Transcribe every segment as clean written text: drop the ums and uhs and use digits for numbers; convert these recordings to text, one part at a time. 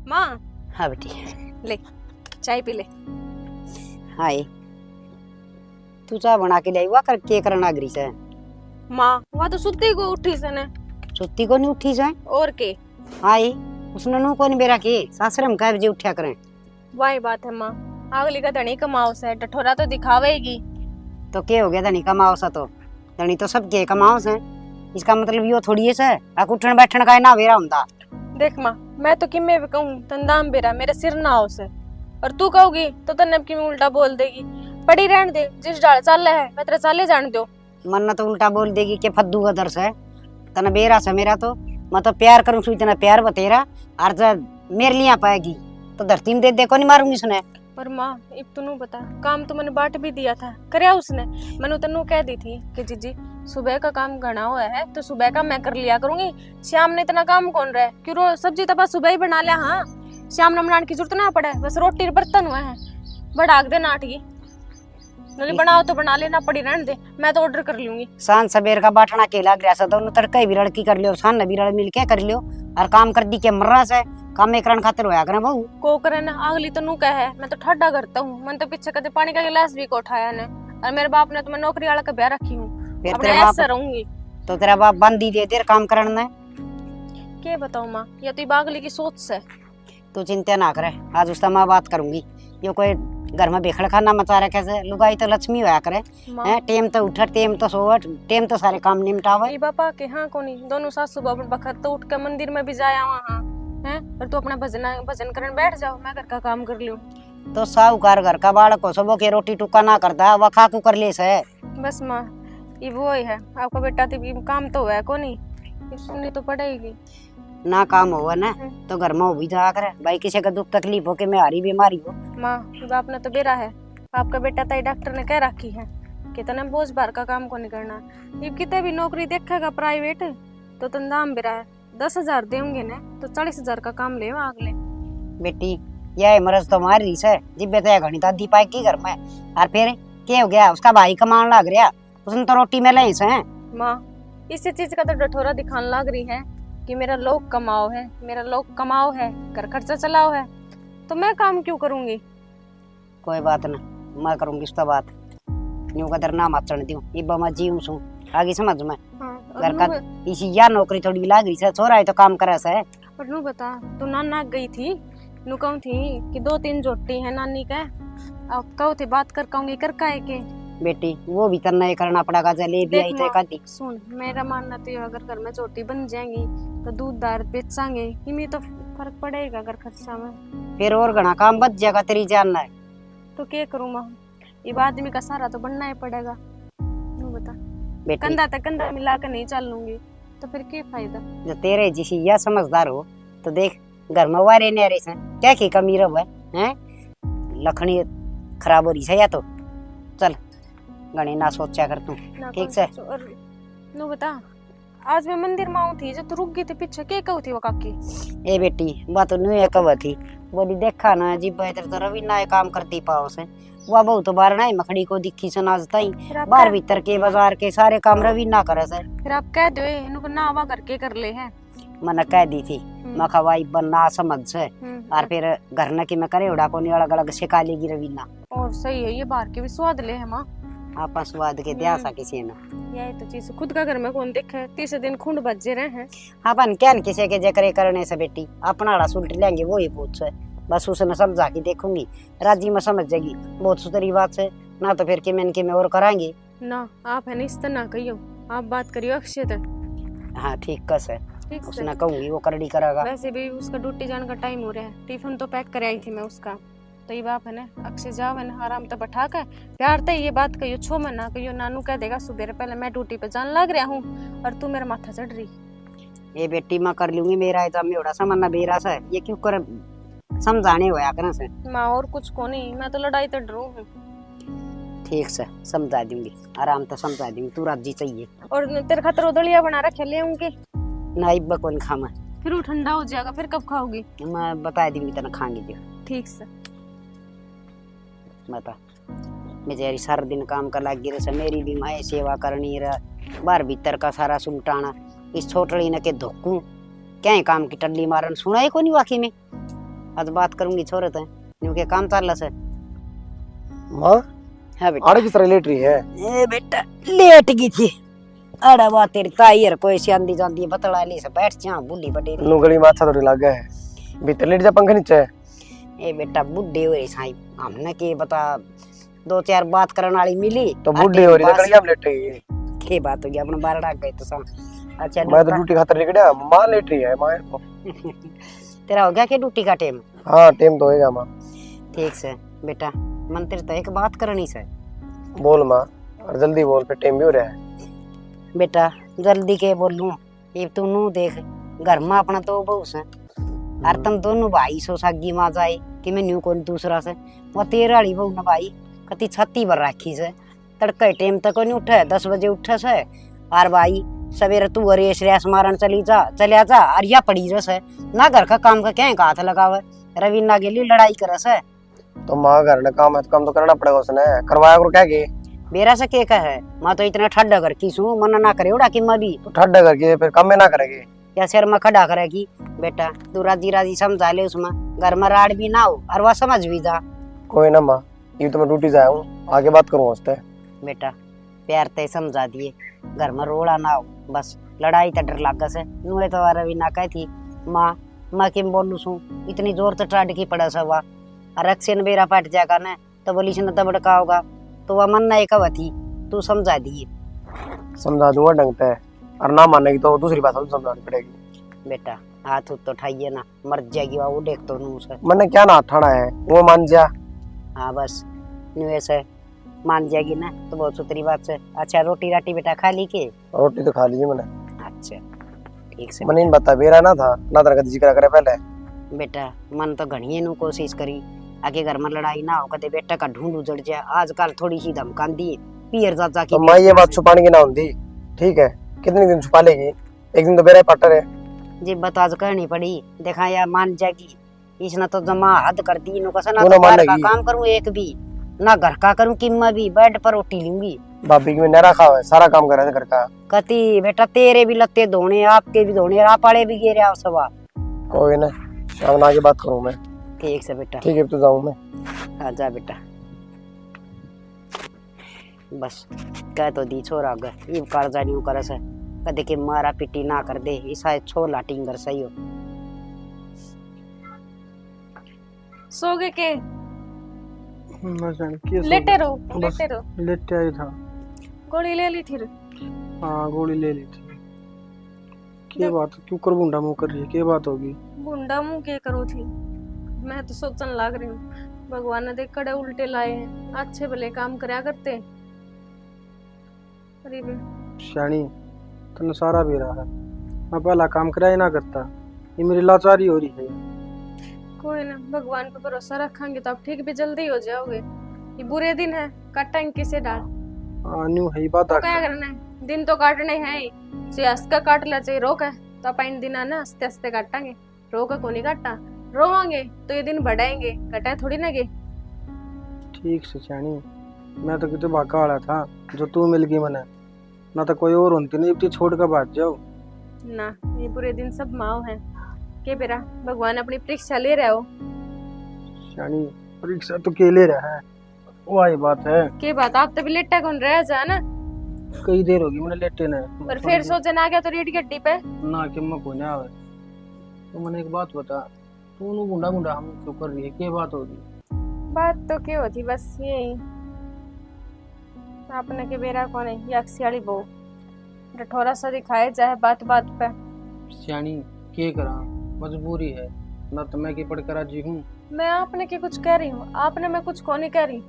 माँ हाँ बेटी। ले चाय पी ले। हाय, तू चाय बना के लाई हुआ कर के करना अग्री से। माँ वह तो सुत्ती को उठी से ने। सुत्ती को नहीं उठी जाए और के हाय, उसने नु को नहीं बेरा के सासरे में कह बजे उठा करें। वही बात है माँ, अगली का धनी कमाओ से टठोरा तो दिखावेगी। तो क्या हो गया धनी कमाओ सा तो धनी तो सब के कमाओ से, इसका मतलब यो थोड़ी है से आक उठन बैठन का ना वेरा हुंदा। देख माँ मैं तो किम्मे भी कहूँ तंदाम बेरा मेरे सिर ना हो से, और तू कहोगी तो तन्ने की उल्टा बोल देगी। पड़ी रहन दे, जिस डाल चाले है मैं तेरे चाले जान दो। मन तो उल्टा बोल देगी के फद्दू का दर्श है तना बेरा से मेरा तो मैं तो प्यार करूं सु इतना प्यार बतेरा और जब मेरे लिए आ पाएगी तो धरती में दे दे को नहीं मारूंगी सुने। पर माँ इब तू बता, काम तो मैंने बांट भी दिया था, करया उसने। मैंने तनु कह दी थी कि जीजी सुबह का काम घना हुआ है तो सुबह का मैं कर लिया करूंगी, शाम ने इतना काम कौन रहा है, क्यों रोज सब्जी तो बस सुबह ही बना लिया। हाँ शाम ने बनाने की जरूरत ना पड़े, बस रोटी बर्तन हुए हैं बढ़ाक दे नाटकी नहीं बनाओ तो बना लेना, पड़ी रहने दे मैं तो ऑर्डर कर लूंगी। सांझ सवेर का बाटना केला ग्रासा तो तड़का भी लड़की कर लियो सान भी लड़ मिल के कर लियो और काम कर दी के मर्रा से काम एक रण खातिर होया करे बहू को करे ना। अगली तो नू कहे मैं तो ठाडा करता हूँ, मैंने तो पीछे कदे पानी का गिलास भी को उठाया ने, और मेरे बाप ने तो मैं नौकरी वाला का ब्याह रखी हूँ, फिर अपने तेरे बाप ऐसे रहूंगी। तो तेरा बाप बंदी दे देर काम करन ने। के बताऊँ माँ, या तो बागली की सोच से। तू चिंता ना करे, आज उससे मैं बात करूंगी। यो कोई घर में बेखड़ खाना मचा रखे से लुगाई तो लक्ष्मी होया करे हैं, टेम तो उठ टेम तो सोवट टेम तो सारे काम निपटावे। ई बापा के हाँ कोनी दोनों सासू बाबू बखत तो उठ के मंदिर में भी जाया वहाँ हैं, और तू अपना भजन करने बैठ जाओ, मैं घर का काम कर लूं। तो साहूकार घर का बालक को सबो के रोटी टुक्का ना करता वह खा कू कर ले से। बस माँ ये वो ही है, आपका बेटा तो काम तो है को नहीं, सुननी तो पड़ेगी ना काम हुआ ना तो घर में भी जा करे भाई, किसी का दुख तकलीफ हो के मैं हारी बीमारी हो। माँ बाप ने तो बेरा है, आपका बेटा तो डॉक्टर ने कह रखी है कि तने बोझ भर का काम को नहीं करना। ये कितने भी नौकरी देखेगा प्राइवेट तो तंदाम बेरा है, 10,000 देंगे ना तो 40,000 का काम ले अगले। बेटी यह मरज तो मारी रही है जिब्बे तो घनी दादी पाई की घर में, और फिर क्या हो गया उसका भाई कमान लग रहा उसने तो रोटी में ले से। माँ इसी चीज का तो डठोरा दिखाने लग रही है कि मेरा लोग कमाओ है, मेरा लोग कमाओ है, घर खर्चा चलाओ है, तो मैं काम क्यों करूंगी। कोई बात ना, मैं करूंगी उसका बात, न्यू कदर ना मत चढ़ दियो इब्बा मैं जीऊं सू आगे समझ में। घर का इसी या नौकरी थोड़ी लाग रही है, छोरा है तो काम करे से। पर नू बता तू नाना गई थी नू कहूं थी कि 2-3 जोटी है नानी का, अब कहो थे बात कर कहूंगी कर काहे के। बेटी वो भी करना करना पड़ेगा, जलेबी आई तो कदी। सुन मेरा मानना तो अगर घर में छोटी बन जाएंगी तो दूध दार बेचांगे, इनमें तो फर्क पड़ेगा घर खर्चा में, फिर और घना काम बच जाएगा तेरी जानना है। तो क्या करूँ माँ, ये आदमी का सहारा तो बनना ही पड़ेगा। तू बता बेटी कंधा तक कंधा मिला कर नहीं चल लूंगी तो फिर क्या फायदा। जो तेरे जिसी या समझदार हो तो देख घर में वारे न्यारे से क्या की कमी रह है, लखनी खराब हो रही है या तो चल गणी ना सोचा कर तू ठीक से। और नू बता आज मैं मंदिर में आऊँ थी जो तू रुक गई थी पीछे क्या कहू थी वो काकी। ए बेटी बात तो नहीं कब थी बोली देखा ना जी बेहतर तो रवि ना काम करती पाओ से वह बहुत बार ना मखड़ी को दिखी सुनाजता ही बाहर भीतर के बाजार के सारे काम रवि ना करे से। फिर आप कह दो इनको ना आवा करके कर ले है। मैंने कह दी थी मैं खवाई बनना समझ से, और फिर घर न की मैं करे उड़ा को नहीं अलग अलग सिखा लेगी रवीना। और सही है ये बाहर के भी स्वाद ले है माँ, आपा स्वाद के दिया सा किसी ने यही तो चीज खुद का घर में कौन देखे, तीसरे दिन खूंड बजे रहे हैं। अपन क्या किसी के जकरे करने से बेटी अपना आड़ा सुलट लेंगे वो ही पूछ से, बस उसने समझा के देखूंगी राजी में समझ जाएगी बहुत सुतरी बात से, ना तो फिर के में और कराएंगे ना। आप है ना इस तरह कहियो, आप बात करियो अक्षय तक। हाँ ठीक कस है, उसने कहूंगी वो करड़ी करेगा। वैसे भी उसका ड्यूटी जाने का टाइम हो रहा है, टिफिन तो पैक कर आई थी मैं उसका, तो ये बाप है ना अक्षय जाओ है ना आराम तो बैठा कर प्यार तो ये बात कहियो छो मैं ना कहियो नानू कह देगा सुबह पहले मैं ड्यूटी पे जान लग रहा हूँ और तू मेरा माथा चढ़ रही। ये बेटी मैं कर लूंगी, मेरा है मेरा समझना बेरा सा ये क्यों कर समझाने होया करना से माँ और कुछ को नहीं, मैं तो लड़ाई तो डरू हूँ। ठीक से समझा दूंगी, आराम तो समझा दूंगी, तू राजी चाहिए। और तेरे खातर उदलिया बना रखे ले उनके ना इब्बा कौन खामा फिर वो ठंडा हो जाएगा, फिर कब खाओगी। मैं बता दूंगी तना खाएंगे जो ठीक से। बता बेचारी सारा दिन काम कर लगी रहे, मेरी भी माए सेवा करनी रहा, बाहर भीतर का सारा सुलटाना, इस छोटड़ी न के धोकू क्या काम की टल्ली मारन सुना ही को नहीं वाकई में। आज बात करूंगी छोरे तो क्योंकि काम चल से। माँ हाँ बेटा। आड़े किस तरह लेट रही है? ए बेटा लेट गई थी। अरे वाह तेरी ताई यार कोई सी आंदी जांदी है बतला ली से बैठ जा बुढ़ी बड़ी। नुगली में अच्छा थोड़ी लग गया है। भीतर लेट जा पंखा नीचे। ए बेटा बुढ़ी हो रही साईं हमने के बता 2-4 बात करने वाली मिली तो बुढ़ी हो रही है गड़िया में लेट रही है। के बात हो गई अपने बाहर डाक गए तो सा। अच्छा मैं तो ड्यूटी खातर लेके गया माँ लेट रही है माँ को। तेरा हो गया के ड्यूटी का टाइम? हाँ टाइम तो होएगा माँ। ठीक से बेटा मन तेरे तो एक बात करनी से। बोल माँ और जल्दी बोल फिर टाइम भी हो रहा है। बेटा जल्दी के बोलूं ये तू नू देख घर में अपना तो बहू से और तुम दोनों भाई सो सागी माँ जाए कि मैं न्यू कौन दूसरा से वो तेरे वाली बहू ना भाई कति छत्ती भर राखी से तड़के टाइम तक नहीं उठे 10 बजे उठे से और भाई सवेरे तू रेस रेस मारन चलिया जा और या पड़ी जैसे ना घर का काम का क्या हाथ लगावे रवीना के लिए लड़ाई करे से। तो माँ घर ने काम है तो काम तो करना पड़ेगा उसने करवाया करो क्या के मेरा से के का है माँ तो इतना ठड्डा घर की सू मना ना करे उड़ा कि मैं भी तो ठंडा करके फिर काम में ना करेगी या सिर में खड़ा करेगी। बेटा तू राजी राजी समझा ले उसमें घर में राड़ भी ना हो और वह समझ भी जा। कोई ना माँ ये तो मैं ड्यूटी से आया हूँ आगे बात करूँ उससे। बेटा प्यार ते समझा दिए घर में रोड़ा ना हो बस लड़ाई तो डर लागा से नुए तो रवीना कही थी माँ किम बोलू सू इतनी जोर से टाट की पड़ा सवा और अक्सर बेरा पट जाएगा ना तो बोली से न बड़का होगा तो वह मन ना एक थी तू समझा दिए। समझा दूंगा ढंग से और ना मानेगी तो दूसरी बात समझानी पड़ेगी। बेटा हाथ तो उठाइए ना मर जाएगी वो देख तो नू से मैंने क्या ना ठाना है वो मान जा। हाँ बस नुए से मान जाएगी ना तो बहुत सुथरी बात से। अच्छा रोटी राटी बेटा खा ली के? रोटी तो खा ली मैंने। अच्छा ठीक से मैंने बता बेरा ना था ना तरह का जिक्र करे पहले। बेटा मन तो घणिए नु कोशिश करी आगे घर में लड़ाई ना हो कदे बेटा का ढूंढ उजड़ जाए आजकल थोड़ी सी धमकान दी पियर चाचा की। तो मैं ये बात छुपाने की ना होती ठीक है कितने दिन छुपा लेगी एक दिन तो बेरा पट्टर है जी बता आज करनी पड़ी देखा या मान जाएगी इसने तो जमा हद कर दी नु कसा ना क्यों तो ना घर का मानेगी? काम करूं एक भी ना घर का करूं कि मैं भी बेड पर रोटी लूंगी। भाभी की नहरा खाओ है सारा काम कर रहे थे घर का। कति बेटा तेरे भी लत्ते धोने आपके भी धोने आप वाले भी गिरे आप सवा। कोई ना शाम आगे बात करूँ मैं। ठीक से बेटा ठीक है तो जाऊँ मैं। आजा बेटा बस कह तो दी छोरा गए ये कर्जा नहीं करे से कदे के मारा पिटी ना कर दे ईसा छोला टिंगर सही हो। सो गए के? ना जाने क्या लेटे रहो बस लेटे रहो। लेटे आई था। गोली ले ली थी? हाँ गोली ले ली थी। क्या बात क्यों कर बुंडा मुंह कर रही है क्या बात होगी? बुंडा मुंह के करो थी मैं तो सोचने लग रही हूँ भगवान ने देख कड़े उल्टे लाए हैं अच्छे भले काम करया करते। अरे बे श्याणी तने सारा भी रहा है मैं पहला काम करा ही ना करता ये मेरी लाचारी हो रही है। कोई ना भगवान पे भरोसा रखेंगे तो आप ठीक भी जल्दी हो जाओगे। ये बुरे दिन है काटेंगे किसे डाल न्यू है बात तो क्या करना है दिन तो काटने हैं ही चाहे हंस का काट ला चाहे रोक है तो अपन दिन आना हंसते हंसते काटेंगे रोक को नहीं काटना रोवांगे तो ये दिन बढ़ाएंगे कटाए थोड़ी ना गए। ठीक से श्याणी मैं तो कितने भागा वाला था जो तू मिल गई मने ना तो कोई और होती नहीं इतनी छोड़ कर भाग जाओ ना ये बुरे दिन सब माओ हैं के बेरा भगवान अपनी परीक्षा ले रहे हो। श्याणी परीक्षा तो के ले रहा है वही बात है के बात आप तभी लेटा कौन रह जा ना कई देर होगी मैंने लेटे ना पर फिर सोचे ना गया तो रीढ़ की हड्डी पे ना कि मैं कोई ना आवे तो मैंने एक बात बता तू नु गुंडा गुंडा हम क्यों कर रही है क्या बात होगी? बात तो क्या होती बस यही आपने के बेरा कौन है ये अक्सियाली बो रठौरा सा दिखाए चाहे बात बात पे। श्याणी के करा मजबूरी है ना तो मैं की पढ़ कर राजी हूँ। मैं आपने के कुछ कह रही हूँ आपने मैं कुछ को नहीं कह रही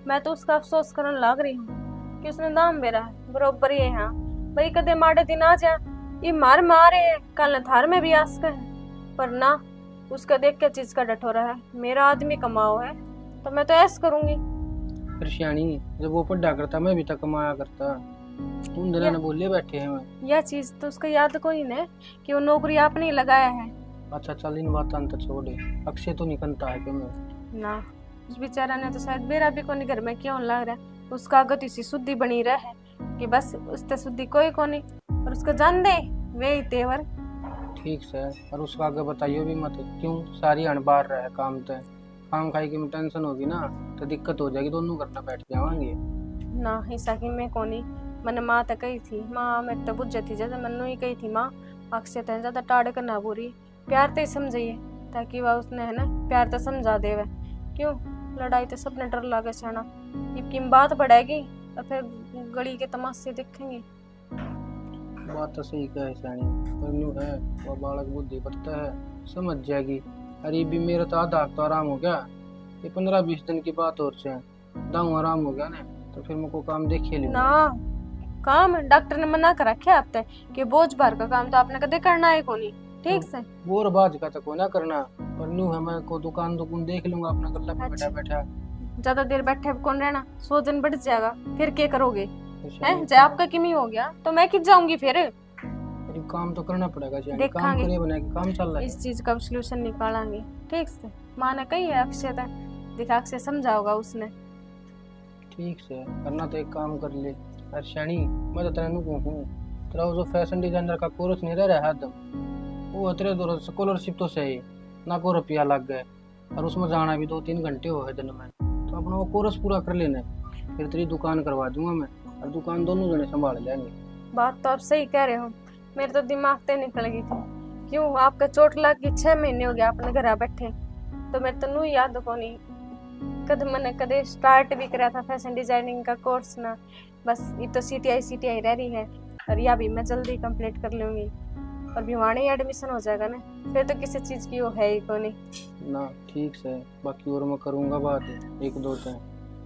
मैं तो उसका अफसोस करने लग रही हूँ कि उसने दाम मेरा है बरोबर ही है। हाँ भाई कदे माड़े दिन आ जाए ये मार मारे है कल थार में भी आस का है पर ना उसका देख के चीज का डठोरा है मेरा आदमी कमाओ है तो मैं तो ऐसा करूंगी। फिर श्याणी जब वो पढ़ा करता मैं भी तक कमाया करता उन दिनों ने बोले बैठे हैं मैं यह चीज तो उसका याद कोई नहीं कि वो नौकरी आपने ही लगाया है। अच्छा चल इन बात अंत छोड़े अक्षय तो निकलता है कि मैं ना उस बेचारा ने तो शायद मेरा भी कोनी घर में क्यों लग रहा है उसका गति सी शुद्धि बनी रहे कि बस उसते शुद्धि कोई कोनी और उसको जान दे वे ही तेवर ठीक से। और उसका आगे बताइयो भी मत, क्यों सारी अनबार रहे काम तय। काम खाई की में टेंशन होगी ना तो दिक्कत हो जाएगी, दोनों करना बैठ जावांगे ना हिस्सा की मैं कोनी मैंने माँ तक कही थी, माँ मेरे तो बुझ थी जैसे मनु ही कही थी माँ अक्सर तय ज्यादा टाड़ करना बोरी प्यार तो समझिए ताकि वह उसने है ना प्यार तो समझा देवे। क्यों लड़ाई तो सबने डर लागे छाना, ये बात बढ़ेगी और फिर गली के तमाशे देखेंगे। बात तो सही कहे सैनी, पर न्यू है वह बालक बुद्धि पड़ता है, समझ जाएगी। अरे भी मेरा तो आधा तो आराम हो गया, ये 15-20 दिन की बात और से दाऊ आराम हो गया ना तो फिर मुझको काम देखिए लेना ना काम डॉक्टर ने मना कर रखे आप तक कि बोझ भर का काम तो आपने कदे करना है कोनी ठीक से। बोर बाज का तो कोई ना करना, पर न्यू है मैं को दुकान देख लूंगा अपना गल्ला पे बैठा बैठा। ज्यादा देर बैठे कौन रहना, 100 दिन बढ़ जाएगा फिर क्या करोगे अच्छा, हैं। जब आपका किमी हो गया तो मैं किस जाऊंगी फिर। अरे काम तो करना पड़ेगा, काम देखांगे। करे बना के काम चल रहा है। इस चीज का सोल्यूशन निकालेंगे ठीक से। माँ ने कही है अक्षय तक दिखा अक्षय समझाओगा उसने। ठीक से करना तो एक काम कर ले। अरे शैनी मैं तो तेरे कहूँ तेरा वो जो फैशन डिजाइनर का कोर्स नहीं रह रहा है वो तेरे दो स्कॉलरशिप तो सही ना को रुपया लग गए और उसमें जाना भी 2-3 घंटे हो गए दिन में, तो अपना वो कोर्स पूरा कर लेना फिर तेरी दुकान करवा दूंगा मैं और दुकान दोनों जने संभाल लेंगे। बात तो आप सही कह रहे हो, मेरे तो दिमाग से निकल गई थी। क्यों आपका चोट लग गई 6 महीने हो गया अपने घर बैठे, तो मेरे तो नू याद को नहीं कद मैंने कदे स्टार्ट भी करा था फैशन डिजाइनिंग का कोर्स ना। बस ये तो सीटीआई रह रही है और या भी मैं जल्दी कंप्लीट कर लूंगी और भिवानी एडमिशन हो जाएगा ना फिर तो किसी चीज की वो है ही को नहीं ना। ठीक से बाकी और मैं करूँगा बात 1-2 दिन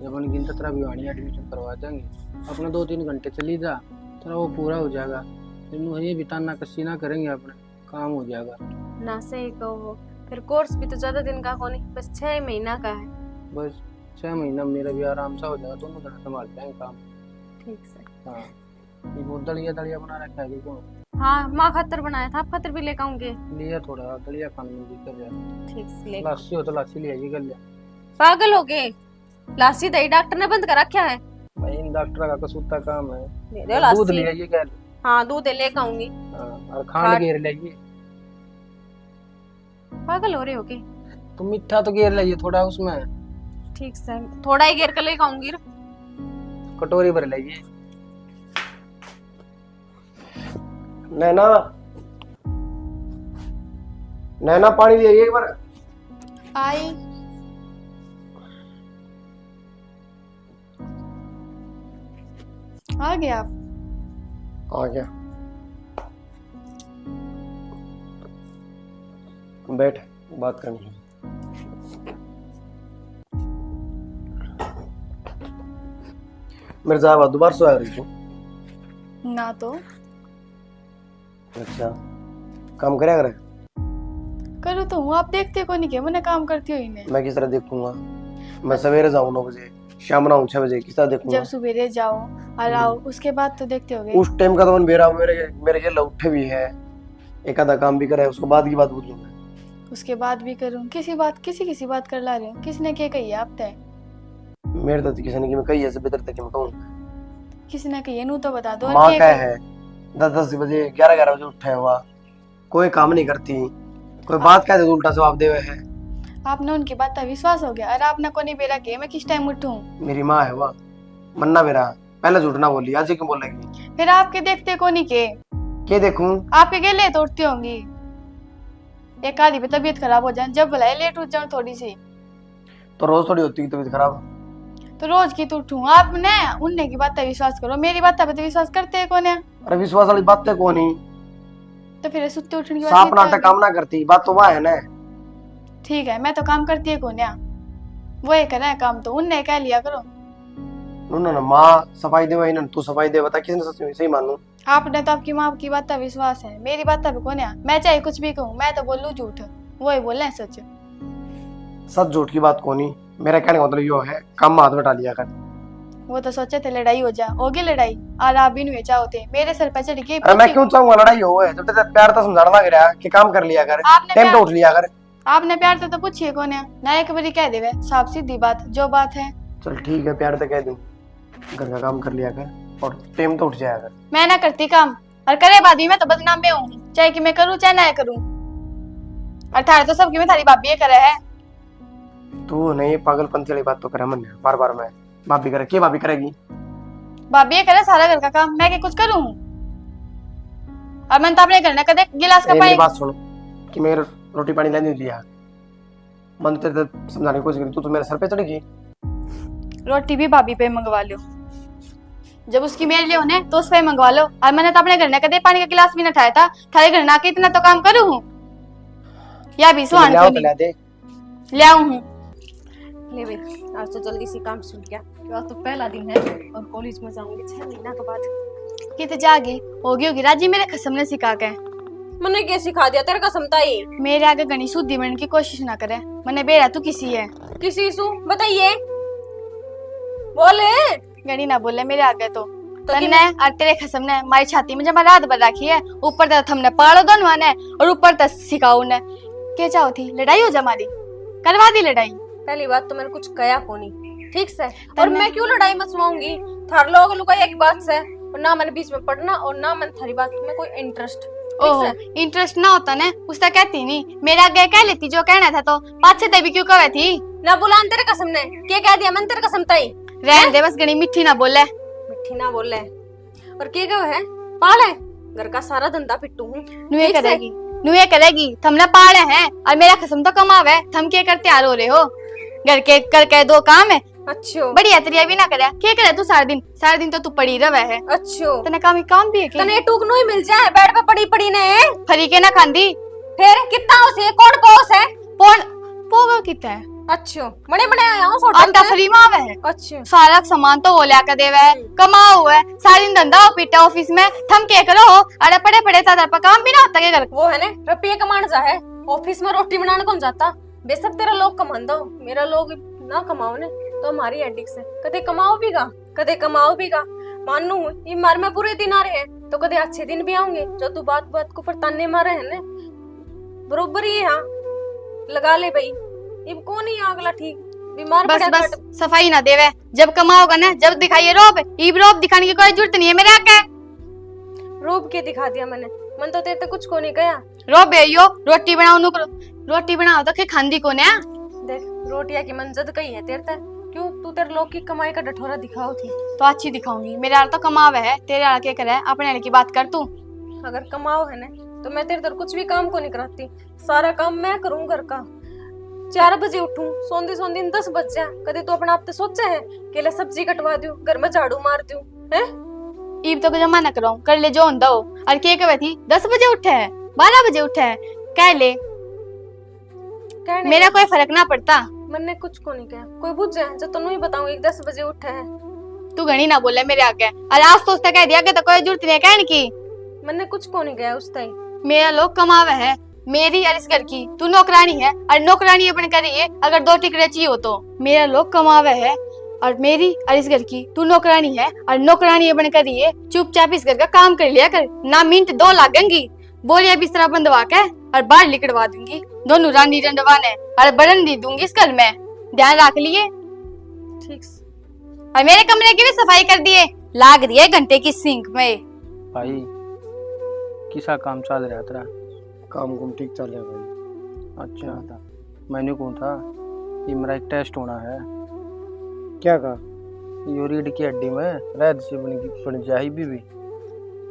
जब बन गिन तो तेरा भिवानी एडमिशन करवा देंगे, अपना 2-3 घंटे चली जा तेरा वो पूरा हो जाएगा। ये बिताना कसी ना करेंगे अपने काम हो जाएगा ना। सही कहो फिर कोर्स भी तो ज्यादा दिन का को नहीं बस 6 महीना का है। बस 6 महीना मेरा भी आराम सा हो जाएगा, दोनों जने संभाल जाएंगे काम। ठीक से। हाँ ये वो दलिया बना रखा है क्यों? हाँ माँ खातर बनाया था, आप खातर भी लेकर आऊंगे। लिया थोड़ा दलिया खाने में भी कर जाए। ठीक से ले। लस्सी हो तो लस्सी ले आइए कर लिया। पागल हो गए, लासी दही डॉक्टर ने बंद कर रखा है। भाई इन डॉक्टर का कसूता काम है। ले दो दूध ले लासी। आइए क्या? हाँ दूध लेकर आऊंगी। हाँ और खांड घेर ले आइए। पागल हो रहे हो के? तो मीठा तो घेर लाइए थोड़ा उसमें। ठीक से थोड़ा ही घेर कर लेकर आऊंगी। कटोरी भर लाइए। नैना नैना पानी ले आइए एक बार। आई आ गए आप? आ गया, बैठ बात करनी है। मिर्जा दोबारा से आ रही थी? ना तो अच्छा काम करे करे करूँ तो हूँ, आप देखते को नहीं क्या मैंने काम करती हुई ने। मैं किस तरह देखूंगा? मैं सवेरे जाऊँ 9 बजे, शाम ना 6 बजे, किस तरह देखूंगा? जब सुबेरे जाओ और आओ उसके बाद तो देखते होगे। उस टाइम का तो मन बेरा मेरे मेरे के उठे भी है, एक आधा काम भी करे, उसके बाद की बात पूछूंगा। उसके बाद भी करूँ किसी बात कर ला रहे हो, किसने क्या कही है आप तय? मेरे तो किसी ने कि मैं कही ऐसे बेहतर तक मैं कहूँ किसी ने कही है नू तो बता दो। माँ क्या है 10-10 बजे 11-11 बजे उठे हुआ, कोई काम नहीं करती, कोई बात क्या उल्टा जवाब देवे है। आपने उनकी बात का विश्वास हो गया और आपने को नहीं बेरा के मैं किस टाइम उठूं? मेरी माँ है वह मन्ना मेरा, पहले झूठ ना बोली, आज क्यों बोलेगी? फिर आपके देखते को नहीं के देखूं? आपके गेले तो उठती होंगी। एक आधी पे तबीयत खराब हो जाए जब बुलाए लेट उठ जाऊं थोड़ी सी तो रोज थोड़ी होती है तबीयत खराब। तो रोज की तो उठूं। आपने उनने की बात पे विश्वास करो, मेरी बात पे तो विश्वास करते है कौन है? अरे विश्वास वाली बात तो कौन ही, तो फिर सुत्ते उठने की साफ बात नाटक काम ना करती, बात तो वह है ना। ठीक है मैं तो काम करती है कौन है? वो एक है काम तो उनने कह लिया करो। उन्होंने माँ सफाई दे वही ना तू सफाई दे, बता किसने सच में सही मानूं? आपने तो आपकी माँ की बात का विश्वास है, मेरी बात पे कौन है? मैं चाहे कुछ भी कहूँ, मैं तो बोलूँ झूठ, वो ही बोल रहे हैं सच। सच झूठ की बात कौन ही, मेरा कहने का मतलब यो है काम हाथ में डाल लिया कर। वो तो सोचे थे लड़ाई हो जा, होगी लड़ाई और आप भी नहीं चाहते मेरे सर पे चढ़ के। अरे मैं क्यों चाहूंगा लड़ाई हो, जब तक प्यार तो समझाना लग रहा कि काम कर लिया कर, टाइम तो उठ लिया कर। आपने प्यार तो पूछिए कौन है ना, एक बारी कह देवे साफ सीधी बात जो बात है। चल ठीक है प्यार तो कह दूं, घर का काम कर लिया कर और टाइम तो उठ जाया कर। मैं ना करती काम, और करे बाद भी मैं तो बदनाम में हूँ, चाहे कि मैं करूँ चाहे ना करूँ। और थारे तो सबकी में थारी भाभी करे है। तू नहीं पागलपंती वाली बात तो करे मन बार बार। मैं भाभी करे, क्या भाभी करेगी? भाभी करे सारा घर का काम, मैं क्या कुछ करूँ? और मैंने तो अपने घर ना कदे गिलास का मेरी पानी। बात सुन कि मेरे रोटी पानी लेने दिया, मन तेरे समझाने की कोशिश करी, तू तो मेरे सर पे चढ़ेगी। रोटी भी भाभी पे मंगवा लो, जब उसकी मेरे लिए होने तो उस पे मंगवा लो। और मैंने तो अपने घर में कदे पानी का गिलास भी ना उठाया था, थारे घर ना के इतना तो काम करूँ या भी सुहान को तो ला दे। ले आऊं हूँ। ले भाई, आज तो जल्दी से काम छूट गया। आज तो पहला दिन है और कॉलेज में जाऊंगी 6 महीना के बाद। कित जागी होगी राजी, मेरे खसम ने सिखा के। मैंने क्या सिखा दिया तेरे कसम ताई? मेरे आगे गणी शुद्धि बनने की कोशिश ना करे, मैंने बेरा तू किसी है। किसी सु बताइए, बोले। गणी ना बोले मेरे आगे तो तन्ने और तेरे खसम ने मारी छाती में जब रात भर रखी है, ऊपर तक हमने पाड़ो दोनों ने और ऊपर तक सिखाऊ ने। क्या चाहो थी लड़ाई हो जा हमारी, करवा दी लड़ाई। पहली बात तो मैंने कुछ कया कोनी, ठीक से। और मैं क्यों लड़ाई मचवाऊंगी थार लोग लुकाई एक बात से, और ना मैंने बीच में पढ़ना और ना मैंने थारी बात में कोई इंटरेस्ट। ओह इंटरेस्ट ना होता ने उसका कहती नहीं, मेरे आगे कह लेती जो कहना था, तो पाछे तभी क्यों कहे थी? ना बुलान तेरे कसम ने, क्या कह दिया मैंने तेरे कसम ताई? रहन दे बस, गणी मिठी ना बोले। मिठी ना बोले और के कहे है पाल है, घर का सारा धंधा पिट्टू हूँ। नुए करेगी नुए करेगी, थमने पाड़े हैं और मेरा खसम तो कमावे, थम के कर तैयार हो रहे हो? घर के करके दो काम है। अच्छो बढ़िया तरिया भी ना करे, क्या करे तू सारा दिन तो तू पड़ी रहे है। अच्छो तने काम भी है क्या? तने टूकनो ही मिल जाए, बेड पे पड़ी पड़ी ने। फरी के ना खांदी फिर कितना उसे कौन कोस है? पोन पोगो कितना है? अच्छो बड़े बड़े आया हूँ अंडा फ्री में आवे है। अच्छो सारा सामान तो वो लिया देवे है, कमाओ है सारी दिन धंधा हो पीटा ऑफिस में, थम के करो। अरे पड़े पड़े था पर काम भी ना होता के घर। वो है ना रुपये कमाने जा है, ऑफिस में रोटी बनाने कौन जाता? बेशक तेरा लोग कमान दो, मेरा लोग ना कमाओ ने तो हमारी एडिक्स है। कदे कमाओ भी गा मानू ये मार में बुरे दिन आ रहे हैं तो कदे अच्छे दिन भी आऊंगे। जो तू बात बात को पर ताने मारे है ना, बरोबर ही है। लगा ले भाई, ये कौन ही अगला ठीक बीमार बस पड़ा बस सफाई ना देवे, जब कमाओगा ना जब दिखाइए रोब, ईब रोब दिखाने की कोई जरूरत नहीं है मेरे आके। रोब के दिखा दिया मैंने, मन तो तेरे कुछ को नहीं कहा। रोब यो रोटी बनाओ नु करो, रोटी बनाओ तो के खांदी कोने है? देख रोटिया की मंजद कही है तेरे तक, क्यों तू तेरे लोग की कमाई का डठोरा दिखाओ थी। तो अच्छी दिखाऊंगी, मेरे आल तो कमावे है, तेरे आल के करे अपने आल की बात कर तू। अगर कमाओ है ना तो मैं तेरे तरह कुछ भी काम को नहीं कराती, सारा काम मैं करूं घर का। 4 बजे उठूं, सोंदी सोंदी 10 बज जाए। कदे तू अपना आप तो सोचा है कि ले सब्जी कटवा दूं, घर में झाड़ू मार दूं हैं? ईब तो जमा ना करो, कर ले जो होंदा हो। और के कहे थी 10 बजे उठे है 12 बजे उठे है, कह ले मेरा कोई फर्क ना पड़ता। मैंने कुछ को नहीं कहा, कोई बुझ जाए जो तन्नू ही बताऊंगी 10 बजे उठे है। तू घणी ना बोले मेरे आगे, और आज तो उसने कह दिया कि तो कोई जरूरत नहीं है कहने की। मैंने कुछ को नहीं कहा उस ताई। मेरा लोग कमावे है, मेरी और इस घर की तू नौकरानी है, और नौकरानी अपन करिए अगर 2 टिकड़े चाहिए हो तो। मेरा लोग कमावे है और मेरी और इस घर की तू नौकरानी है, और नौकरानी अपन करिए चुपचाप इस घर का काम कर लिया कर। ना मिनट 2 लागेंगी, बोरिया बिस्तरा बंधवा के और बाहर लिकड़वा दूंगी, दोनों रानी रंडवाने और बरन दी दूंगी इस घर में, ध्यान रख लिए। ठीक। और मेरे कमरे की भी सफाई कर दिए, लाग दिए घंटे की सिंक में। भाई किसा काम चल रहा तेरा? काम कुम ठीक चल रहा है भाई। अच्छा था, मैंने कहा था कि मेरा एक टेस्ट होना है। क्या कहा? यो रीढ़ की हड्डी में रैद सी बन जाए भी,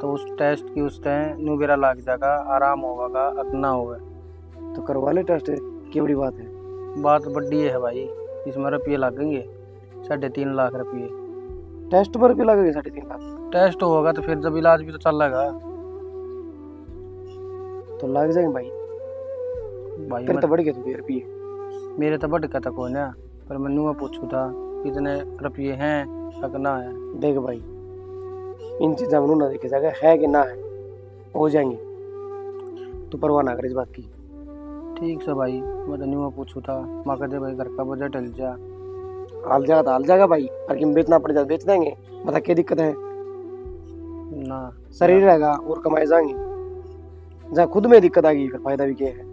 तो उस टेस्ट की उस टाइम नुबेरा लाग जाएगा, आराम होगा अपना होगा। तो करवा ले टेस्ट, क्या बड़ी बात है? बात बड़ी है भाई, इसमें रुपये लगेंगे 3.5 लाख रुपये। टेस्ट पर भी लगेगा 3.5 लाख? टेस्ट होगा तो फिर जब इलाज भी तो चलेगा। तो लग जाएंगे भाई। भाई फिर तो बढ़ गए तुझे रुपये। मेरे तो बढ़ का था कोई ना, पर मैंने वो पूछू था कितने रुपये हैं लगना है। देख भाई इन चीज़ों में ना देखे जाएगा है कि ना है, हो जाएंगे, तू परवाह ना कर इस बात की। ठीक से भाई, मैं तो नहीं वो पूछू था, माँ कहते भाई घर का बजट हिल जा। हाल जाएगा तो हाल जाएगा भाई, और कि बेचना पड़ जाए बेच देंगे, बता क्या दिक्कत है? ना शरीर रहेगा और कमाए जाएंगे, जहाँ खुद में दिक्कत आ गई फिर फायदा भी क्या है?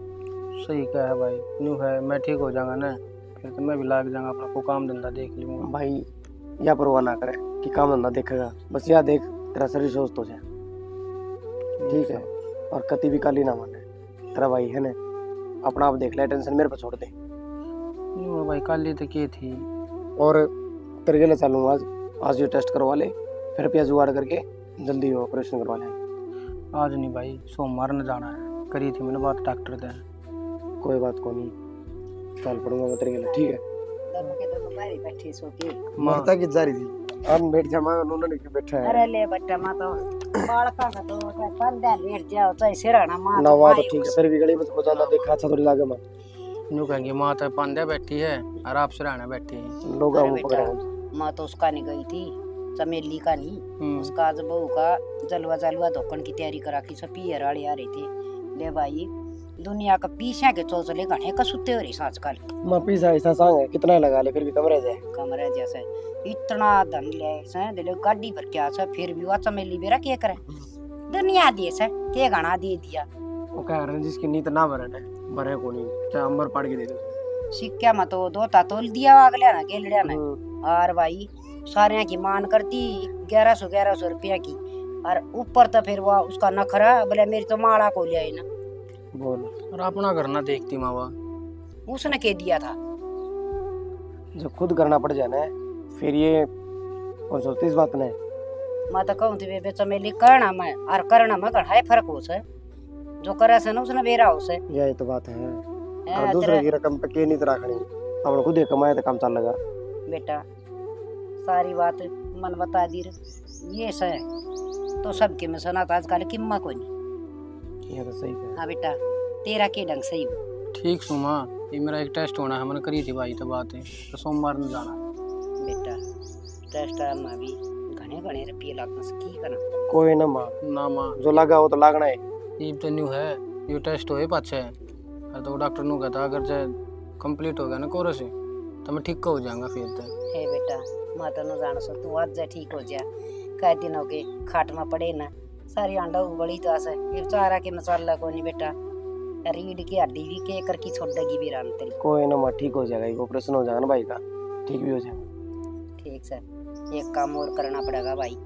सही क्या है भाई, न्यू है मैं ठीक हो जाऊंगा ना, फिर तो मैं भी लाग जाऊंगा, अपना को काम धंधा देख लूंगा। भाई या परवाह ना करे कि काम धंधा देखेगा, बस या देख तेरा शरीर स्वस्थ हो जाए। ठीक है, और कति भी काली ना माने। तेरा भाई है ना, अपना आप देख ले, टेंशन मेरे पे छोड़ दे। यूँ भाई कल तो की थी। और तेरे के लिए चलूँगा आज ये टेस्ट करवा ले, फिर रुपया जुगाड़ करके जल्दी ऑपरेशन करवा ले। आज नहीं भाई, सोमवार न जाना है, करी थी मैंने बात डॉक्टर से। कोई बात को नहीं, चल पड़ूंगा मैं तेरे के लिए, ठीक है। दोनों के दोनों बाहर ही बैठे सो के। माता की जा रही थी, हम बैठ जा, मां उन्होंने क्यों बैठा है। अरे ले बच्चा मां तो बालका का तो पंदा बैठ जाओ चाहे सिराना मां ना हुआ तो ठीक है, फिर भी गली में तो ज्यादा देखा अच्छा थोड़ी लागे मां। यूँ कहेंगे माँ तो पांदे बैठी है और आप सिराना बैठी है। लोग अरे आऊं बेटा, पकड़ा। मां तो उसका नहीं गई थी, चमेली का नहीं, उसका आज बहू का जलवा धोकन की तैयारी करा की सब पियर वाले आ रहे थे। ले भाई दुनिया का पीछे के चौचले घने का सुते हो रही आजकल। मां पीसा ऐसा सांग है, कितना लगा ले फिर भी कमरे जाए। कमरे जैसे इतना धन ले से दिले गाड़ी भर के आसा, फिर भी वो चमेली बेरा के करे दुनिया दिए से के गाना दे दिया। वो कह रहे हैं जिसकी नींद ना भरे भरे को नहीं, चाहे अंबर पाड़ के दे दो। सिक्का में तो दो तोल दिया अगले ना गेलड़िया ने। और भाई सारे की मान करती 1100 रुपया की, और ऊपर तो फिर वो उसका नखरा बोले मेरी तो माला को लिया ना। बोल, और अपना घर ना देखती माँ उसने के दिया था। जब खुद करना पड़ जाए ना, फिर ये कौन सोचती इस बात ने। मैं तो कहूँ थी बे चमेली करना में और करना में है फर्क हो से, जो करे से ना उसने बेरा हो से। यही तो बात है, और दूसरे की रकम पे के नहीं तो रखनी, अपने खुद ही कमाए तो काम चल लगा। बेटा सारी बात मन बता दी ये से तो सबके में सुना था आजकल किम्मा कोई नहीं। ये तो सही है। हाँ बेटा तेरा के ढंग सही हो। ठीक सुमा, ये मेरा एक टेस्ट होना है, मैंने करी थी भाई तो बात है, तो सोमवार में जाना है। बेटा टेस्ट में भी घने रुपये लगना से की करना। कोई ना माँ, ना माँ जो लगा वो तो लागना है। ये तो न्यू है, ये टेस्ट हो पाछे है, तो डॉक्टर ने कहता अगर चाहे कंप्लीट हो गया ना कोर्स तो मैं ठीक हो जाऊंगा फिर तो। हे बेटा मैं तो न जान सो तू आज जा ठीक हो जा, कई दिन हो गए खाट में पड़े ना, सारी अंडा बड़ी तो आस है, फिर चारा के मसाला को नहीं बेटा, रीढ़ की हड्डी भी के कर की छोड़ेगी भी रान तेरी। कोई ना माँ, ठीक हो जाएगा, ऑपरेशन हो जाएगा ना भाई का, ठीक भी हो जाएगा। ठीक सर, एक काम और करना पड़ेगा भाई।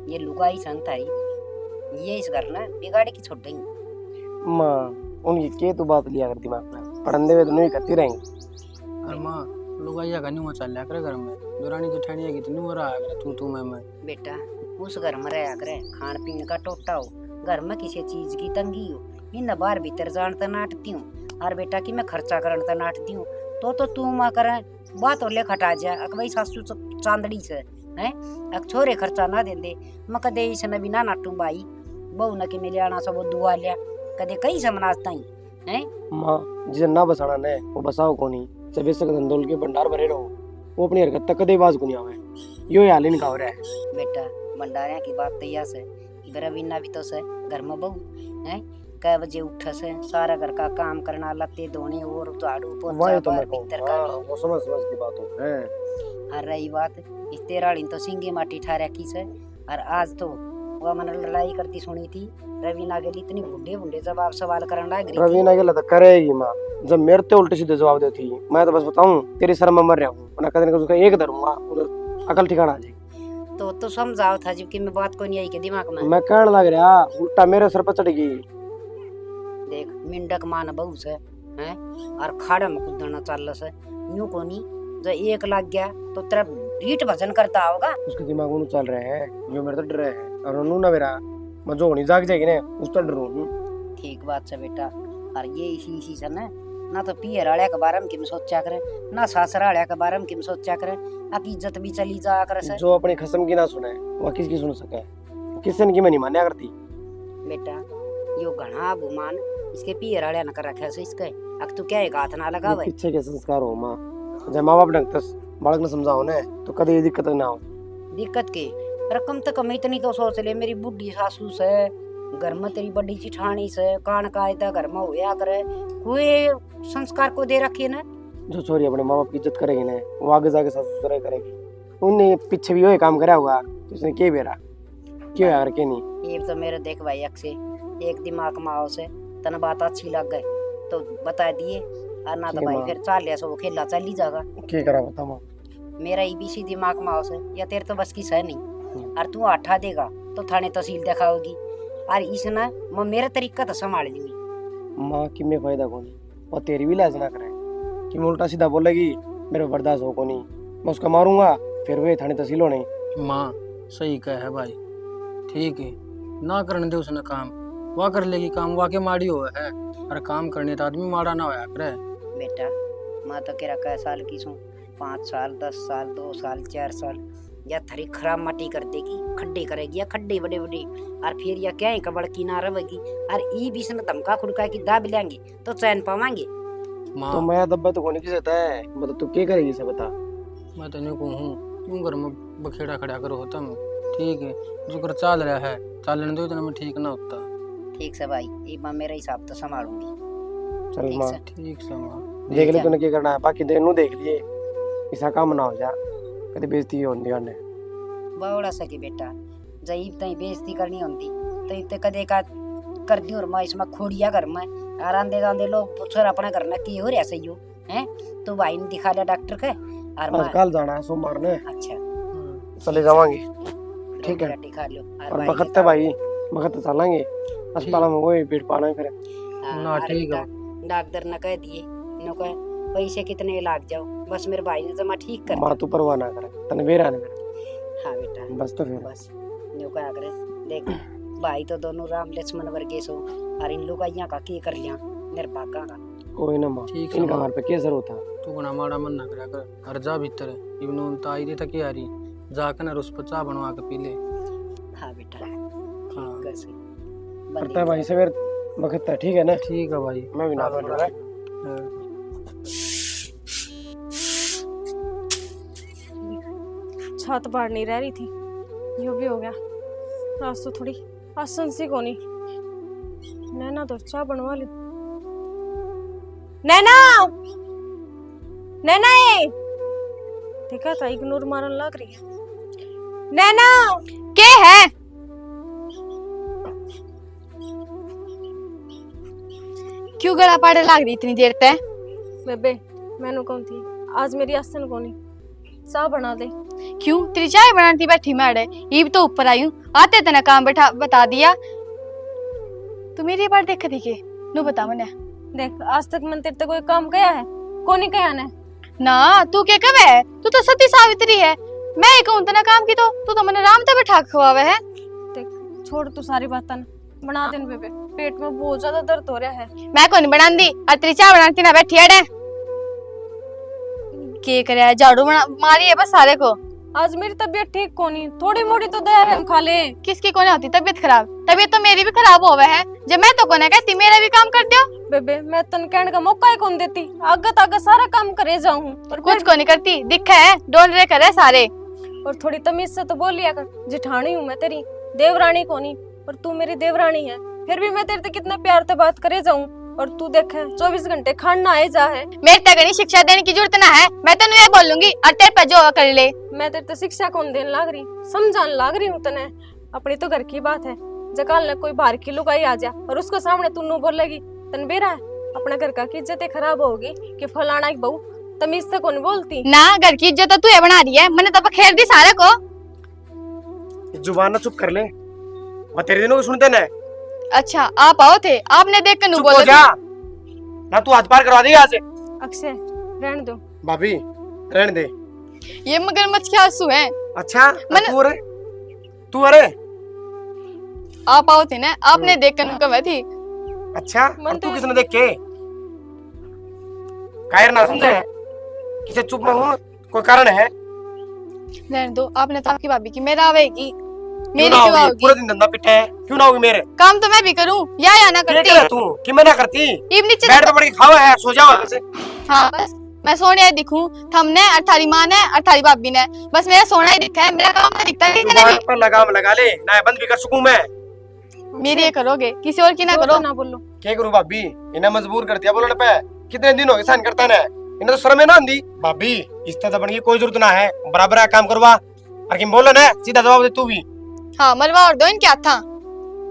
ये लुगाई सन थारी ये इस घर ना बिगाड़ी की छोड़ देंगी। माँ उनकी के तो बात लिया करती माँ, पढ़ने में तो नहीं करती रहेंगी। और माँ लुगाइया का न्यू चल रहा करे घर में, दुरानी जेठानी है कितनी हो रहा है तू मैं। बेटा उस घर में रहा करे, खान पीन का टोटा हो, घर में किसी चीज की तंगी हो, इन बाहर भीतर जान तो नाटती हूँ, और बेटा की मैं खर्चा करन तो नाटती हूँ, तो तू माँ करे बात हो ले खटा जा अक भाई सासू चांदड़ी से है अक छोरे खर्चा ना दे दे, मैं कदे इसने भी ना नाटू भाई, बहू न के मिले आना सब दुआ लिया कदे कई समनाजता ही है। माँ जिसे ना बसाना ने वो बसाओ को नहीं, जब इससे धंधोल के भंडार भरे रहो, वो अपनी हरकत तक कदे बाज को नहीं आवे, यो हाल इनका हो रहा है। बेटा भंडारिया की बात तो यह से बिना भी तो से घर में बहू है, कै बजे उठ से सारा घर का काम करना, लत्ते धोने और झाड़ू पोछा तो बाहर भीतर का वो समझ की बात हो है। और रही बात इस तेराड़ी तो सिंगे माटी ठहरा की से, और आज तो वह मन लड़ाई करती सुनी थी, रवीना के लिए इतनी बुढ़े जवाब सवाल करने लग रही थी। रवीना के लिए तो करेगी माँ, जब मेरे ते उल्टे सीधे जवाब देती, मैं तो बस बताऊं तेरी शर्म में मर रहा हूँ, ना कदे उसका एक धरूंगा उधर अकल ठिकाना आ जाएगी। तो समझाओ था जबकि मैं बात को नहीं आई के दिमाग में। मैं कहने लग रहा उल्टा मेरे सर पर चढ़ेगी। देख मिंडक मान बहू से हैं और खाड़ा में कूदना चल से यूं को नहीं, जो एक लग गया तो तेरा रीट भजन करता होगा। उसके दिमाग में चल रहे हैं जो मेरे तो डर रहे हैं, और उन्होंने ना मेरा मैं जो नहीं जाग जाएगी ना उस तो डरू। ठीक बात से बेटा, और ये इसी से ना तो पियर आड़िया के बारे में किम सोचा करे, ना सासर आड़िया के बारे में किम सोचा करे, आकी इज्जत भी चली जा करे से। जो अपनी खसम की ना सुने वो किसकी सुन सके, किसन की मैं नहीं मान्या करती। बेटा यो घना बुमान इसके पियर आड़िया न कर रखे से इसके, अब तू क्या एक हाथ ना लगावे। पीछे के संस्कार हो माँ, जब माँ बाप ढंग तक बालक ने समझाओ ना तो कभी ये दिक्कत ना हो। दिक्कत के रकम तो कम इतनी तो सोच ले, मेरी बुढ़ी सासू से घर में तेरी बड़ी चिठानी से कान कायदा घर में होया करे, कोई संस्कार को दे रखे ना। जो छोरी अपने माँ बाप की इज्जत करेगी ना वो आगे जाके सास ससुर करेगी, उन्हें पीछे भी वही काम करा होगा तो उसने क्या बेरा क्यों यार के नहीं। ये तो मेरे देख भाई अक्से एक दिमाग में आओ से तना बात अच्छी लग गई तो बता दिए, और ना तो भाई फिर चाल लिया सो वो खेला चल ही जाएगा। क्या करा बता माँ, मेरा ईबीसी दिमाग में आओ से या तेरे तो बस की सह नहीं, और तू आठा देगा तो थाने तहसील दिखाओगी। और इस ना मैं मेरा तरीका तो संभाल लूंगी। माँ कि मैं फायदा को नहीं और तेरी भी लाज ना करे कि मैं उल्टा सीधा बोलेगी मेरे को बर्दाश्त हो को नहीं, मैं उसका मारूंगा फिर वे थाने तहसील होने। माँ सही कह है भाई, ठीक है ना करने दे उसने काम, वह कर लेगी काम, वाके माड़ी हुआ है। अरे काम करने तो आदमी माड़ा ना होया करे। बेटा माँ तो कह रहा साल की सू 5 साल 10 साल 2 साल 4 साल या थरी खराब माटी कर देगी, खड्डे करेगी या खड्डे बड़े बड़े, और फिर या क्या है कबड़ की ना रहेगी। और ई बीच में धमका खुड़का की दाब लेंगे तो चैन पावांगे। माँ तो मैं दब्बा तो कोने की सकता है, मतलब तू क्या करेगी से बता। मैं तेने को हूँ क्यों घर में बखेड़ा खड़ा करो होता मैं, ठीक है जो कर चाल रहा है चालने दो, इतना मैं ठीक ना होता। ठीक से भाई एक बार मेरा हिसाब तो संभालूंगी। चल ठीक माँ से ठीक से माँ। देख ले तूने क्या करना है, बाकी तेनू देख लिए ऐसा काम ना हो जा कभी बेइज्जती होती है। बड़ा सकी बेटा जब तई बेइज्जती करनी होती तो इतने कदे का कर दी। और मैं इसमें खोड़िया घर में और आंदे आंदे लोग पूछ अपने घर में की हो रहा सही हो है, तो भाई ने दिखा लिया डॉक्टर के। और मैं कल जाना है सोमवार ने, अच्छा चले जावांगे ठीक है। रोटी खा लो और बखत भाई बखत चलेंगे अस्पताल में, वही पेट पाना है फिर। ना ठीक है। डॉक्टर ने कह दिए न कह पैसे कितने लाग जाओ, बस मेरे भाई ने जमा ठीक कर। माँ तू परवाह ना करे तने बेरा ने मेरे। हाँ बेटा बस तो फिर बस न्यू क्या करे देख भाई तो दोनों राम लक्ष्मण वर्गे सो, और इन लोग यहाँ का की कर लिया निर्भागा का। कोई ना माँ ठीक है इनका माँ। घर पे क्या जरूरत है। तू बना माड़ा मन ना करा कर, हर जा भीतर इवन तो आई दे तक आ रही जाकर ना उस पर चाह बनवा के पी ले। हाँ बेटा हाँ कर से करता है भाई सवेर बखत है, ठीक है ना। ठीक है भाई। मैं भी ना हाँ। छत बाहर नहीं रह रही थी, यो भी हो गया। आज तो थोड़ी आसन सी कोनी। नैना तो चाय बनवा ली। नैना नैना ये देखा था इग्नोर मारन लग रही है। नैना के है क्यों गला पाड़े लाग रही इतनी देर तक? बेबे मैनू कौन थी आज मेरी आसन कोनी, चाय बना दे। क्यों तेरी चाय बनानी थी बैठी मैं अड़े, ईब तो ऊपर आई हूँ आते तना काम बैठा बता दिया। तू मेरी बार देख दी के नु बता मने। देख आज तक मैंने तेरे ते कोई काम किया है? कोनी किया ने ना तू क्या कवे है, तू तो सती सावित्री है। मैं कहूं तना काम की तो तू तो मने राम ते बैठा खवावे है। देख छोड़ तू सारी बातें बना दे बेबे, पेट में बहुत ज्यादा दर्द हो रहा है। मैं कौन बनान दी और तेरी चाय बनाती ना बैठी अड़े। के करे झाड़ू मारी है बस सारे को। आज मेरी तबीयत ठीक कोनी, थोड़ी मोड़ी तो दया रहम खा ले। किसकी कोने होती तबीयत खराब? तबीयत तो मेरी भी खराब होवे है, जब मैं तो कोने कहती मेरा भी काम कर दियो। बेबे मैं तन कहने का मौका ही कौन देती, आगे आगे सारा काम करे जाऊं और कुछ को नहीं करती दिखा है डोल रे करे सारे। और थोड़ी तमीज से तो बोल लिया कर, जिठानी हूँ मैं तेरी, देवरानी कोनी और तू मेरी देवरानी है। फिर भी मैं तेरे से कितना प्यार से बात करे जाऊं और तू देखे 24 घंटे खाना आए जा है। मेरे तक नहीं शिक्षा देने की जरूरत ना है, मैं तेन ये बोलूंगी और तेरे पे जो कर ले। मैं तेरे से शिक्षा कौन देने लाग रही, समझाने लाग रही हूँ तने। अपनी तो घर की बात है, जकाल ने कोई बाहर की लुगाई आ जा और उसको सामने तू नु बोलेगी तन बेरा है। अपने घर का की इज्जत खराब होगी कि फलाना की बहू तमीज से कौन बोलती ना। घर की इज्जत तो तू बना रही है, मैंने तो खेर दी सारे को। जुबान ना चुप कर ले, मैं तेरे दिनों को सुनते ना। अच्छा आप आओ थे, आपने देख के नु चुप हो बोला जा ना, तू हाथ पार करवा देगी आज से। अक्षय रहने दो। भाभी रहने दे। ये मगरमच्छ के आंसू हैं। अच्छा मैंने- तू अरे आप आओ थे ना, आपने देख के नु कहा थी। अच्छा मन और तू तो- किसने देख के कायर ना सुनते हैं किसे चुप में हूँ, कोई कारण है? रहने दो, आपने तो आपकी भाभी की मेरा आवेगी, क्यों मेरी ना क्यों होगी? आओगी? पूरा दिन धंधा पिटा है, क्यों ना होगी मेरे? काम तो मैं भी करूं या ना क्या करती। करे तू कि मैं ना करती? ईब नीचे बेड पे पड़ के खावा है, सो जाओ यहाँ से। हाँ बस मैं सोने दिखूं थमने और थारी माँ ने और थारी भाभी ने, बस मेरा सोना ही दिखता है, मेरा काम नहीं दिखता है। जुबान पर लगाम लगा ले ना, बंद भी कर सकूं मैं। मेरी ये करोगे, किसी और की ना जो करो। तो ना बोलो। क्या करूं भाभी, इन्हें मजबूर कर दिया बोलने पे। कितने दिन हो गए सहन करता है, इन्हें तो शर्म है ना आंधी। भाभी इस तरह बन की कोई जरूरत ना है, बराबर है काम करवा। और कि बोलो ना सीधा जवाब दे तू भी। हाँ मरवा और दो इनके हाथा।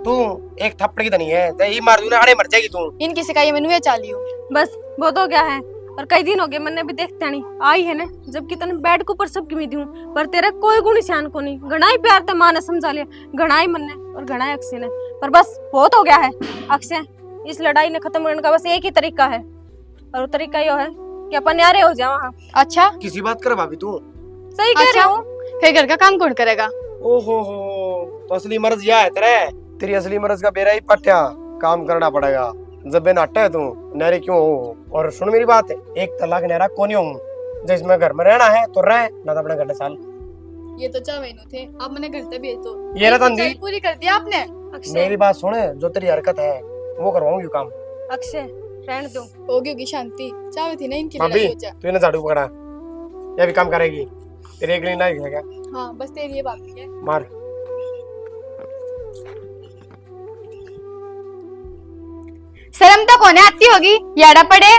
तू एक थप्पड़ की धनी है, ते ही मार दूं ना, अड़े मर जाएगी तू। इनकी सिखाई मैंने ये चाली हूँ। बस बहुत हो गया है, और कई दिन हो गए मैंने भी देखते नहीं आई है ना, जबकि तने बेड के ऊपर सब की दूं पर तेरा कोई गुण शान को नहीं। घना ही प्यार ते मां ने समझा लिया, घना ही मन ने और घना ही अक्षय ने, पर बस बहुत हो गया है अक्षय। इस लड़ाई ने खत्म करने का बस एक ही तरीका है, और वो तरीका यो है कि अपन यारे हो जाओ। हाँ अच्छा किसी बात कर भाभी तू। सही कह रही अच्छा, हूँ। फिर घर का काम कौन करेगा? ओहो हो, तो असली मर्ज यह है तेरी असली मर्ज का बेरा ही पट्या काम करना पड़ेगा। जब बे नाटा है तू नहरी क्यों हो? और सुन मेरी बात, एक तलाक नहरा कोनी हूँ। जिसमें घर में रहना है तो रह, ना तो अपने घर साल। ये तो चावेनो थे, अब मैंने घर से भेज दो। ये ना तंदी पूरी कर दिया आपने। अक्षय मेरी बात सुन, जो तेरी हरकत है वो करवाऊंगी काम। अक्षय रहने दो। होगी होगी शांति, चावे थी ना इनकी भाभी लड़ाई हो जाए। तू इन्हें झाड़ू पकड़ा, ये भी काम करेगी। तेरी एक लीना है क्या? हाँ बस तेरी ये बाकी है। मार। शर्म तो कोने आती होगी, याड़ा पड़े।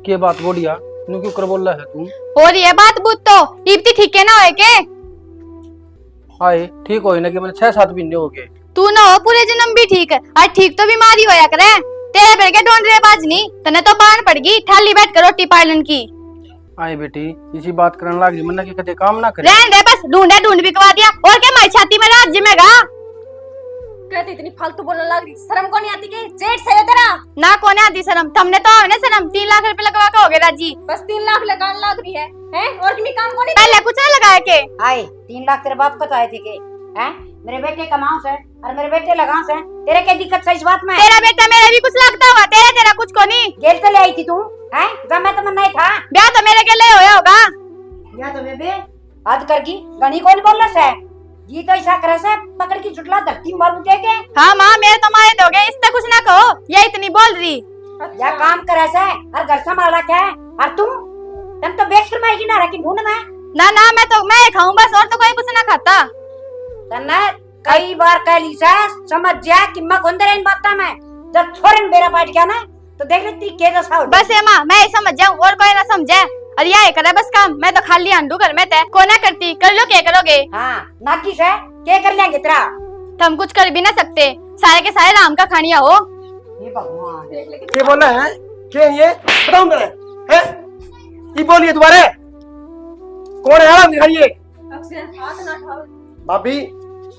के बात बोलिया नु क्यों कर बोल रहा है तू? हो रही है बात बूत तो इतनी ठीक है ना होए के? आए ठीक हो ना कि मैंने 6-7 महीने हो गए। तू ना हो पूरे जन्म भी ठीक है, और ठीक तो बीमारी होया करे। तेरे पर के ढूंढ रहे बाज नहीं, तने तो बाण पड़ गई ठाली बैठ कर रोटी पालन की। आए बेटी इसी बात करने लग गई, मन्ना की कदे काम ना करे। रहने दे, बस ढूंढ बिकवा दिया और क्या मारी छाती में राज जिमेगा। कहती इतनी फालतू बोलने लग रही, शर्म को नहीं आती कि जेठ से है तेरा? ना कोने आती शर्म, तुमने तो है ना शर्म। 3 लाख रुपए लगवा के हो गए राजी। बस 3 लाख लगाने लग रही है, हैं? और किसी काम को नहीं। पहले कुछ ना लगाया के। आए 3 लाख तेरे बाप का तो आए थे के हैं? मेरे बेटे कमाओ से और मेरे बेटे लगाओ से, तेरे क्या दिक्कत है इस बात में? तेरा बेटा मेरा भी कुछ लगता हुआ, तेरा कुछ को नहीं। जेल तो ले आई थी तू हैं? जब मैं तो मन नहीं था। ब्याह तो मेरे के लिए होया होगा। या तो बेबे हद कर की गणी कौन बोल रहा है? जी तो ऐसा करे से पकड़ की चुटला धरती मारू दे के। हाँ माँ मेरे तो मारे दोगे, इससे कुछ ना कहो, ये इतनी बोल रही। या काम करे से और घर संभाल रखा है, और तुम तो बेशर्म है कि ना रखी ढूंढ में। ना मैं खाऊं बस, और तो कोई कुछ ना खाता। तन्ना कई बार कह ली से समझ जा कि मैं कौन दे इन बातों में। जब छोरन बेरा बैठ गया ना तो देख लेती के दशा हो। बस ये माँ मैं समझ जाऊं और कोई ना समझे। और यह करे बस काम, मैं तो खाली आंडू घर में थे को ना करती, कर लो क्या करोगे? हाँ नाकी से क्या कर लेंगे तेरा? तुम कुछ कर भी ना सकते, सारे के सारे राम का खानिया हो। ये भगवान क्या बोला है? क्या ये बताऊं मैं? हैं? ये बोलिए दोबारा। कौन है आराम दिखाइए? अक्षय हाथ ना उठाओ। भाभी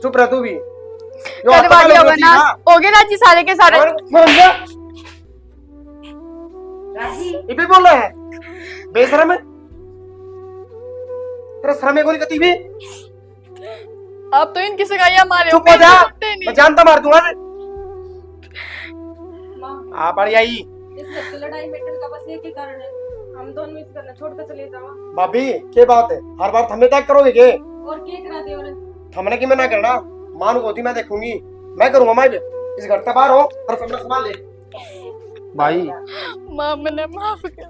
चुप रह तू भी। करवाली होगा ना, होगे ना जी सारे के सारे। राजी ये भी बोल रहा है बेशरम है। तेरे शर्म है गोली कती भी? आप तो इनकी सगाइयां मारे चुप हो जा, मैं जानता मार दूंगा। आप बड़ी आई। इस घर की लड़ाई मिटने का बस एक ही कारण है, हम दोनों इस घर छोड़ कर चले जाओ। भाभी क्या बात है? हर बार थमे तक करोगे के? और क्या करा दे? और थमने की मैं ना करना, मान होती मैं देखूंगी, मैं करूंगा। मैं इस घर से बाहर हो और कमरा संभाल ले। भाई माँ मैंने माफ कर।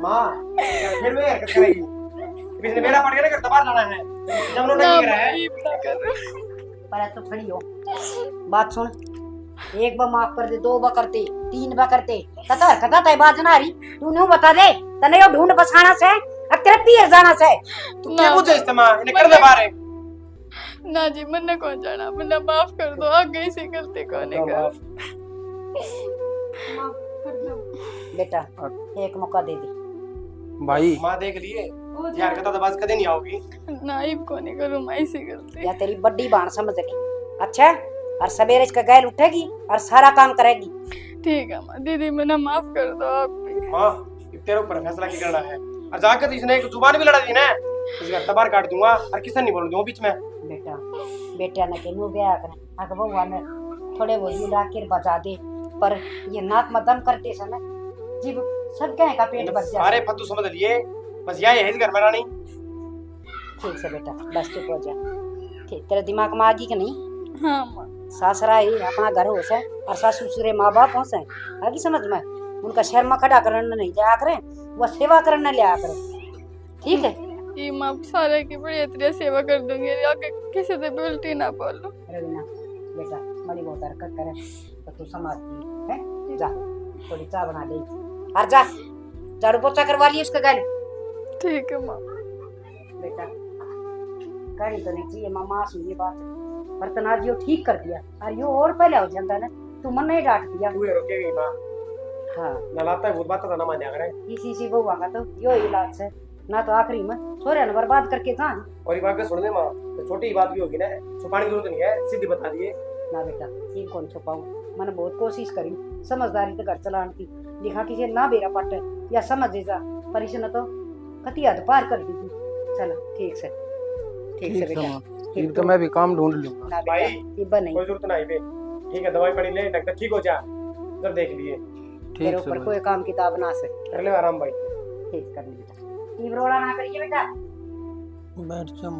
माँ फिर मैं हरकत करेगी। इसने मेरा पड़ गया ना, घर बाहर जाना है। जब उन्होंने नहीं करा है पर तो खड़ी हो। बात सुन, 1 बार माफ कर दे, 2 बार करते, 3 बार करते, कता हरकत है बात ना रही। तू न्यू बता दे तने यो ढूंढ बसाना से अब तेरे पीर जाना से। तू क्या पूछे इस्तेमाल इन्हें कर दे बाहर। ना जी मैंने कौन जाना, मैंने माफ कर दो, आगे से गलती कोने कर। माफ कर दो। बेटा एक मौका दे दे। भाई माँ देख लिए यार, कहता तो बात कदे नहीं आओगी। नाइब कोने करूं मैं इसी गलती। या तेरी बड़ी बाण समझ गई। अच्छा और सवेरे इसका गैल उठेगी और सारा काम करेगी। ठीक है माँ, दीदी मैंने माफ कर दो आप भी। माँ तेरे ऊपर फैसला की करना है, और जाकर तो इसने एक जुबान भी लड़ा दी ना, इस घर तबार काट दूंगा और किसी नहीं बोल दूंगा बीच में। बेटा बेटा ने के नु ब्याह करे अगर बउआ ने थोड़े वो ला के बजा दे, पर ये नाक में दम करते समय जीव सब कहे का पेट भर जाए। सारे फद्दू समझ लिए, बस यही है इस घर में रानी। ठीक से बेटा बस चुप हो जा। ठीक तेरे दिमाग में आ गई कि नहीं? हाँ माँ। सासरा ही अपना घर हो से और सासू ससुरे माँ बाप हो से आगे समझ में। उनका शर्म में खड़ा करने नहीं जाया करे, वो सेवा करने ले आया करे। ठीक है ये माँ सारे की बड़ी तरह सेवा कर दूंगी, आगे किसी से भी उल्टी ना बोलो। रवीना बेटा बड़ी बहुत हरकत करे तो तू समझती है। जा थोड़ी चाय बना दे और जा झाड़ू पोछा करवा लिए उसका घर। ठीक है माँ। बेटा करी तो नहीं चाहिए मामा सुन ये बात, पर तना जो ठीक कर दिया और यो और पहले हो जाता ना, तू मन नहीं डांट दिया। तू ये रोकेगी माँ? हाँ नलाता है, वो बात तो ना मान्या करे। इसी बहुआ का तो यो इलाज है ना, तो आखिरी में सोरे ने बर्बाद करके जान। और ये बात का सुनने माँ तो छोटी ही बात भी होगी ना, छुपाने की जरूरत नहीं है, सीधी बता दिए। ना बेटा ये कौन छुपाऊं, मैंने बहुत कोशिश करी समझदारी से घर चलाने की, लिखा किसी ना बेरा पट या समझ जा, पर इसने तो कति हद पार कर दी थी। चलो ठीक से बेटा, फिर तो मैं भी काम ढूंढ लूंगा। ना भाई, बेटा ये बन नहीं, कोई जरूरत नहीं बे, ठीक है दवाई पड़ी ले, डॉक्टर ठीक हो जा, जब देख लिए तेरे ठीक से ऊपर भाई। कोई काम किताब ना से, कर ले आराम भाई। ठीक कर ली बेटा, ये रोड़ा ना करिए बेटा। बैठ जा।